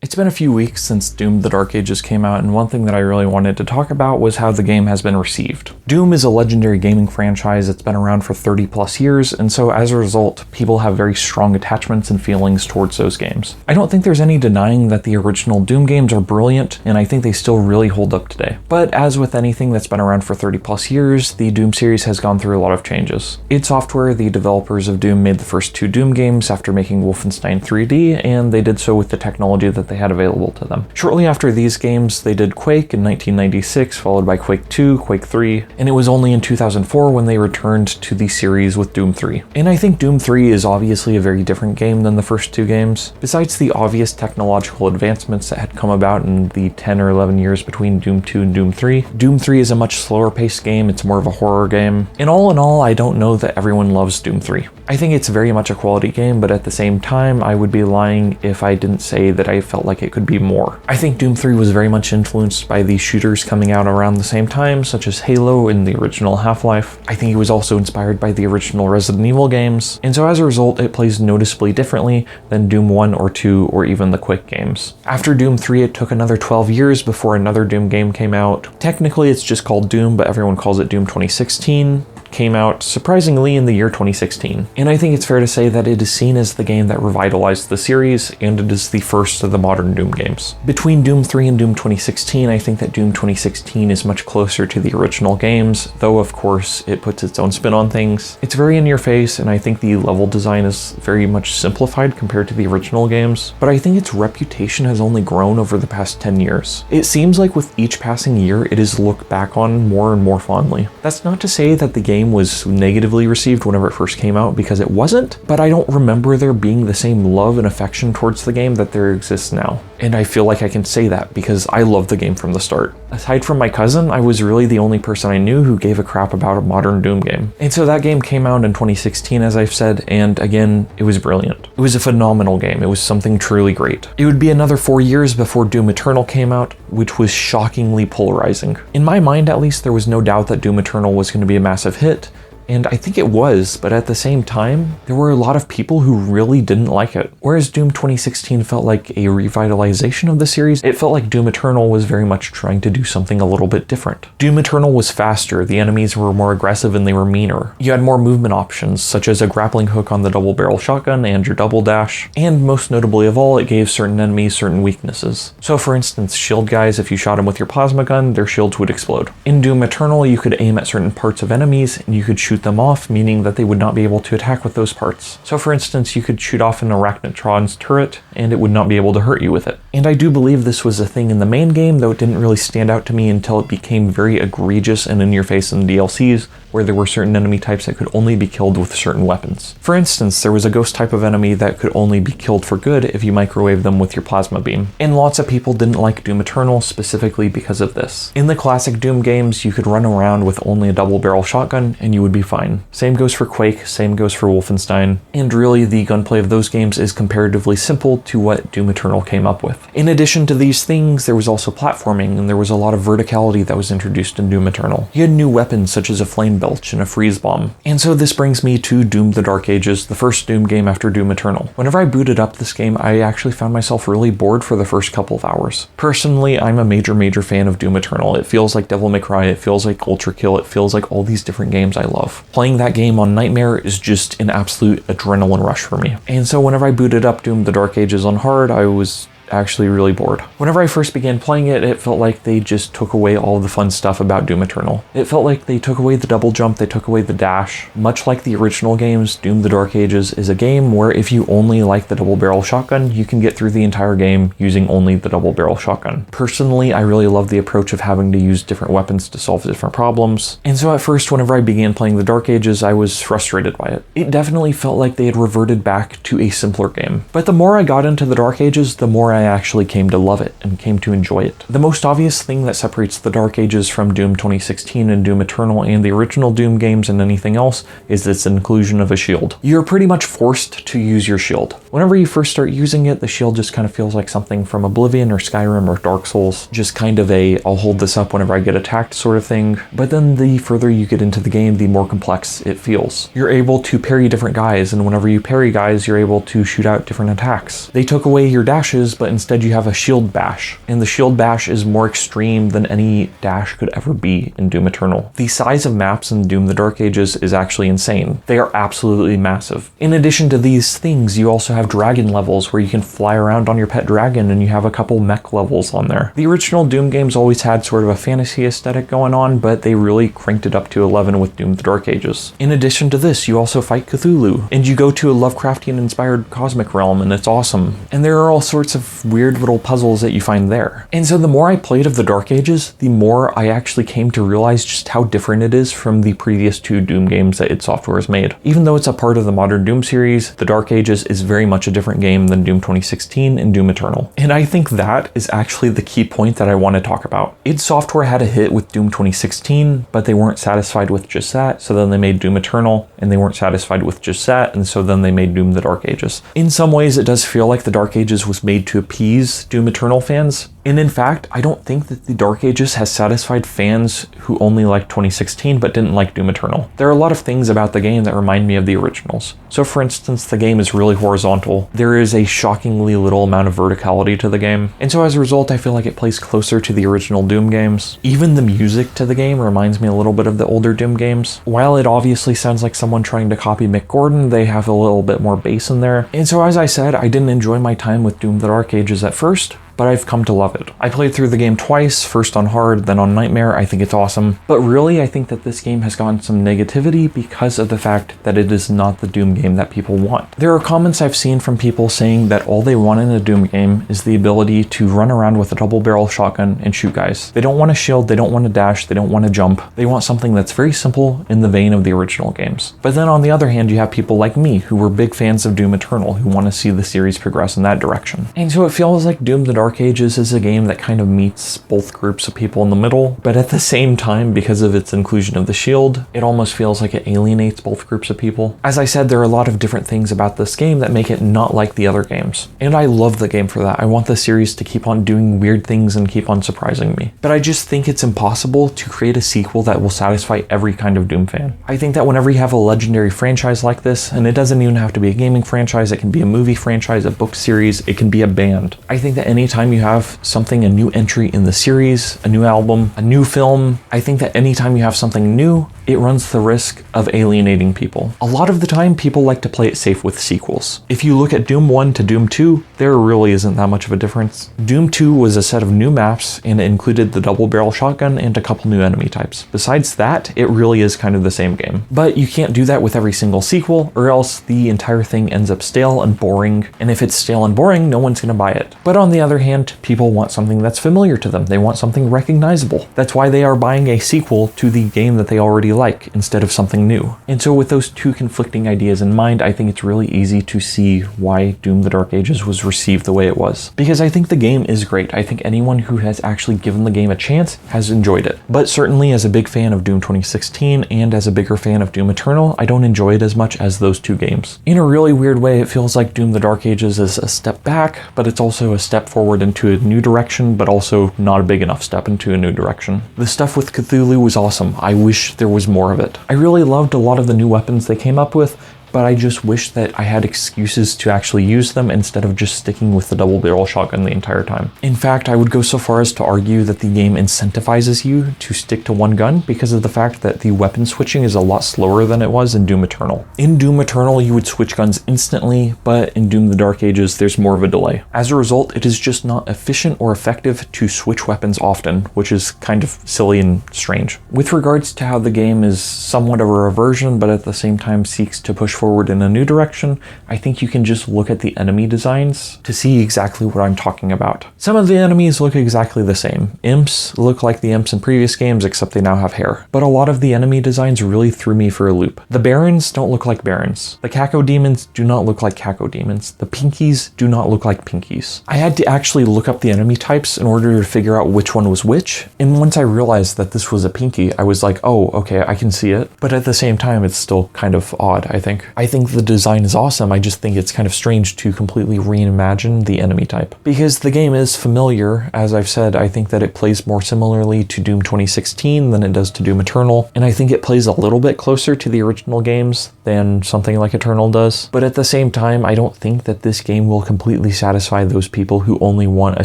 It's been a few weeks since Doom: The Dark Ages came out, and one thing that I really wanted to talk about was how the game has been received. Doom is a legendary gaming franchise that's been around for 30 plus years, and so as a result, people have very strong attachments and feelings towards those games. I don't think there's any denying that the original Doom games are brilliant, and I think they still really hold up today. But as with anything that's been around for 30 plus years, the Doom series has gone through a lot of changes. id Software, the developers of Doom, made the first two Doom games after making Wolfenstein 3D, and they did so with the technology that they had available to them. Shortly after these games, they did Quake in 1996, followed by Quake 2, Quake 3, and it was only in 2004 when they returned to the series with Doom 3. And I think Doom 3 is obviously a very different game than the first two games. Besides the obvious technological advancements that had come about in the 10 or 11 years between Doom 2 and Doom 3, Doom 3 is a much slower paced game, it's more of a horror game. And all in all, I don't know that everyone loves Doom 3. I think it's very much a quality game, but at the same time, I would be lying if I didn't say that I felt like it could be more. I think Doom 3 was very much influenced by the shooters coming out around the same time, such as Halo and the original Half-Life. I think it was also inspired by the original Resident Evil games, and so as a result, it plays noticeably differently than Doom 1 or 2 or even the Quake games. After Doom 3, it took another 12 years before another Doom game came out. Technically, it's just called Doom, but everyone calls it Doom 2016. Came out surprisingly in the year 2016. And I think it's fair to say that it is seen as the game that revitalized the series, and it is the first of the modern Doom games. Between Doom 3 and Doom 2016, I think that Doom 2016 is much closer to the original games, though of course it puts its own spin on things. It's very in your face, and I think the level design is very much simplified compared to the original games, but I think its reputation has only grown over the past 10 years. It seems like with each passing year, it is looked back on more and more fondly. That's not to say that the game was negatively received whenever it first came out, because it wasn't, but I don't remember there being the same love and affection towards the game that there exists now. And I feel like I can say that because I loved the game from the start. Aside from my cousin, I was really the only person I knew who gave a crap about a modern Doom game. And so that game came out in 2016, as I've said, and again, it was brilliant. It was a phenomenal game. It was something truly great. It would be another 4 years before Doom Eternal came out, which was shockingly polarizing. In my mind, at least, there was no doubt that Doom Eternal was going to be a massive hit, and I think it was, but at the same time, there were a lot of people who really didn't like it. Whereas Doom 2016 felt like a revitalization of the series, it felt like Doom Eternal was very much trying to do something a little bit different. Doom Eternal was faster, the enemies were more aggressive, and they were meaner. You had more movement options, such as a grappling hook on the double-barrel shotgun and your double dash, and most notably of all, it gave certain enemies certain weaknesses. So for instance, shield guys, if you shot them with your plasma gun, their shields would explode. In Doom Eternal, you could aim at certain parts of enemies, and you could shoot them off, meaning that they would not be able to attack with those parts. So for instance, you could shoot off an Arachnotron's turret, and it would not be able to hurt you with it. And I do believe this was a thing in the main game, though it didn't really stand out to me until it became very egregious and in your face in the DLCs, where there were certain enemy types that could only be killed with certain weapons. For instance, there was a ghost type of enemy that could only be killed for good if you microwave them with your plasma beam. And lots of people didn't like Doom Eternal specifically because of this. In the classic Doom games, you could run around with only a double-barrel shotgun and you would be fine. Same goes for Quake, same goes for Wolfenstein, and really the gunplay of those games is comparatively simple to what Doom Eternal came up with. In addition to these things, there was also platforming, and there was a lot of verticality that was introduced in Doom Eternal. You had new weapons such as a flame belch and a freeze bomb. And so this brings me to Doom: The Dark Ages, the first Doom game after Doom Eternal. Whenever I booted up this game, I actually found myself really bored for the first couple of hours. Personally, I'm a major fan of Doom Eternal. It feels like Devil May Cry, it feels like Ultra Kill, it feels like all these different games I love. Playing that game on Nightmare is just an absolute adrenaline rush for me. And so whenever I booted up Doom: The Dark Ages on hard, I was actually really bored. Whenever I first began playing it, it felt like they just took away all the fun stuff about Doom Eternal. It felt like they took away the double jump, they took away the dash. Much like the original games, Doom: The Dark Ages is a game where if you only like the double-barrel shotgun, you can get through the entire game using only the double-barrel shotgun. Personally, I really love the approach of having to use different weapons to solve different problems. And so at first, whenever I began playing the Dark Ages, I was frustrated by it. It definitely felt like they had reverted back to a simpler game. But the more I got into the Dark Ages, the more I actually came to love it and came to enjoy it. The most obvious thing that separates the Dark Ages from Doom 2016 and Doom Eternal and the original Doom games and anything else is its inclusion of a shield. You're pretty much forced to use your shield. Whenever you first start using it, the shield just kind of feels like something from Oblivion or Skyrim or Dark Souls. Just kind of a, I'll hold this up whenever I get attacked sort of thing. But then the further you get into the game, the more complex it feels. You're able to parry different guys, and whenever you parry guys, you're able to shoot out different attacks. They took away your dashes, but but instead you have a shield bash, and the shield bash is more extreme than any dash could ever be in Doom Eternal. The size of maps in Doom the Dark Ages is actually insane. They are absolutely massive. In addition to these things, you also have dragon levels where you can fly around on your pet dragon, and you have a couple mech levels on there. The original Doom games always had sort of a fantasy aesthetic going on, but they really cranked it up to 11 with Doom the Dark Ages. In addition to this, you also fight Cthulhu, and you go to a Lovecraftian-inspired cosmic realm, and it's awesome. And there are all sorts of weird little puzzles that you find there. And so the more I played of the Dark Ages, the more I actually came to realize just how different it is from the previous two Doom games that id Software has made. Even though it's a part of the modern Doom series, the Dark Ages is very much a different game than Doom 2016 and Doom Eternal. And I think that is actually the key point that I want to talk about. id Software had a hit with Doom 2016, but they weren't satisfied with just that, so then they made Doom Eternal, and they weren't satisfied with just that, and so then they made Doom the Dark Ages. In some ways, it does feel like the Dark Ages was made to appease Doom Eternal fans, and in fact, I don't think that the Dark Ages has satisfied fans who only liked 2016 but didn't like Doom Eternal. There are a lot of things about the game that remind me of the originals. So for instance, the game is really horizontal. There is a shockingly little amount of verticality to the game, and so as a result, I feel like it plays closer to the original Doom games. Even the music to the game reminds me a little bit of the older Doom games. While it obviously sounds like someone trying to copy Mick Gordon, they have a little bit more bass in there. And so as I said, I didn't enjoy my time with Doom the Dark Ages at first, but I've come to love it. I played through the game twice, first on hard, then on Nightmare. I think it's awesome. But really, I think that this game has gotten some negativity because of the fact that it is not the Doom game that people want. There are comments I've seen from people saying that all they want in a Doom game is the ability to run around with a double barrel shotgun and shoot guys. They don't want a shield, they don't want to dash, they don't want to jump. They want something that's very simple in the vein of the original games. But then on the other hand, you have people like me who were big fans of Doom Eternal who want to see the series progress in that direction. And so it feels like Doom the Dark Ages is a game that kind of meets both groups of people in the middle, but at the same time, because of its inclusion of the shield, it almost feels like it alienates both groups of people. As I said, there are a lot of different things about this game that make it not like the other games, and I love the game for that. I want the series to keep on doing weird things and keep on surprising me. But I just think it's impossible to create a sequel that will satisfy every kind of Doom fan. I think that whenever you have a legendary franchise like this, and it doesn't even have to be a gaming franchise, it can be a movie franchise, a book series, it can be a band. I think that anytime you have something, a new entry in the series, a new album, a new film, I think that anytime you have something new, it runs the risk of alienating people. A lot of the time, people like to play it safe with sequels. If you look at Doom 1 to Doom 2, there really isn't that much of a difference. Doom 2 was a set of new maps, and it included the double barrel shotgun and a couple new enemy types. Besides that, it really is kind of the same game. But you can't do that with every single sequel, or else the entire thing ends up stale and boring, and if it's stale and boring, no one's gonna buy it. But on the other hand, people want something that's familiar to them. They want something recognizable. That's why they are buying a sequel to the game that they already like instead of something new. And so with those two conflicting ideas in mind, I think it's really easy to see why Doom the Dark Ages was received the way it was. Because I think the game is great. I think anyone who has actually given the game a chance has enjoyed it. But certainly as a big fan of Doom 2016 and as a bigger fan of Doom Eternal, I don't enjoy it as much as those two games. In a really weird way, it feels like Doom the Dark Ages is a step back, but it's also a step forward into a new direction, but also not a big enough step into a new direction. The stuff with Cthulhu was awesome. I wish there was more of it. I really loved a lot of the new weapons they came up with, but I just wish that I had excuses to actually use them instead of just sticking with the double barrel shotgun the entire time. In fact, I would go so far as to argue that the game incentivizes you to stick to one gun because of the fact that the weapon switching is a lot slower than it was in Doom Eternal. In Doom Eternal, you would switch guns instantly, but in Doom the Dark Ages, there's more of a delay. As a result, it is just not efficient or effective to switch weapons often, which is kind of silly and strange. With regards to how the game is somewhat of a reversion, but at the same time seeks to push forward in a new direction, I think you can just look at the enemy designs to see exactly what I'm talking about. Some of the enemies look exactly the same. Imps look like the imps in previous games, except they now have hair. But a lot of the enemy designs really threw me for a loop. The Barons don't look like Barons. The Cacodemons do not look like Cacodemons. The Pinkies do not look like Pinkies. I had to actually look up the enemy types in order to figure out which one was which, and once I realized that this was a Pinky, I was like, oh, okay, I can see it. But at the same time, it's still kind of odd, I think. I think the design is awesome. I just think it's kind of strange to completely reimagine the enemy type. Because the game is familiar, as I've said, I think that it plays more similarly to Doom 2016 than it does to Doom Eternal, and I think it plays a little bit closer to the original games than something like Eternal does. But at the same time, I don't think that this game will completely satisfy those people who only want a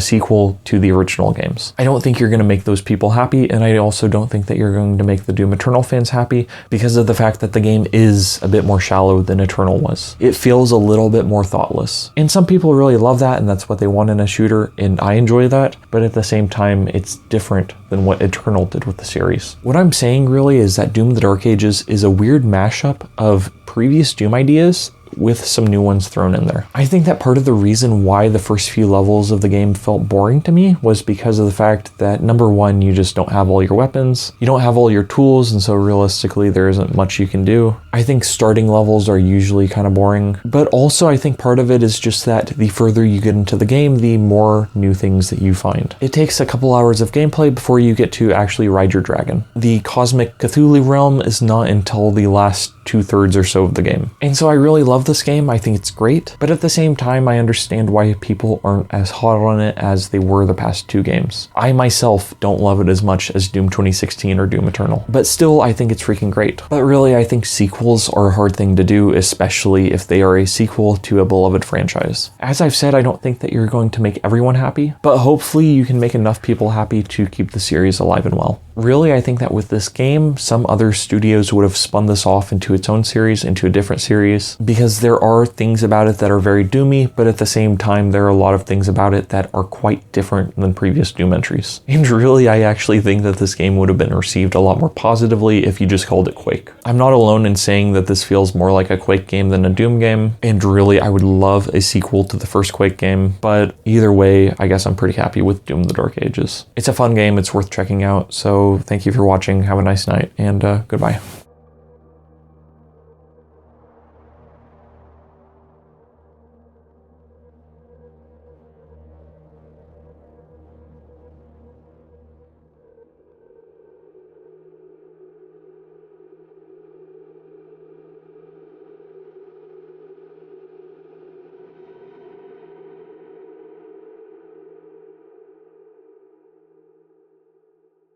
sequel to the original games. I don't think you're going to make those people happy, and I also don't think that you're going to make the Doom Eternal fans happy because of the fact that the game is a bit more shallow than Eternal was. It feels a little bit more thoughtless. And some people really love that, and that's what they want in a shooter, and I enjoy that, but at the same time, it's different than what Eternal did with the series. What I'm saying really is that Doom: The Dark Ages is a weird mashup of previous Doom ideas with some new ones thrown in there. I think that part of the reason why the first few levels of the game felt boring to me was because of the fact that, number one, you just don't have all your weapons, you don't have all your tools, and so realistically there isn't much you can do. I think starting levels are usually kind of boring, but also I think part of it is just that the further you get into the game, the more new things that you find. It takes a couple hours of gameplay before you get to actually ride your dragon. The Cosmic Cthulhu realm is not until the last 2/3 or so of the game. And so I really love this game. I think it's great, but at the same time, I understand why people aren't as hot on it as they were the past two games. I myself don't love it as much as Doom 2016 or Doom Eternal, but still I think it's freaking great. But really, I think sequels are a hard thing to do, especially if they are a sequel to a beloved franchise. As I've said, I don't think that you're going to make everyone happy, but hopefully you can make enough people happy to keep the series alive and well. Really, I think that with this game, some other studios would have spun this off into its own series, into a different series, because there are things about it that are very Doomy, but at the same time, there are a lot of things about it that are quite different than previous Doom entries. And really, I actually think that this game would have been received a lot more positively if you just called it Quake. I'm not alone in saying that this feels more like a Quake game than a Doom game, and really, I would love a sequel to the first Quake game, but either way, I guess I'm pretty happy with Doom: The Dark Ages. It's a fun game, it's worth checking out, so thank you for watching, have a nice night, and goodbye.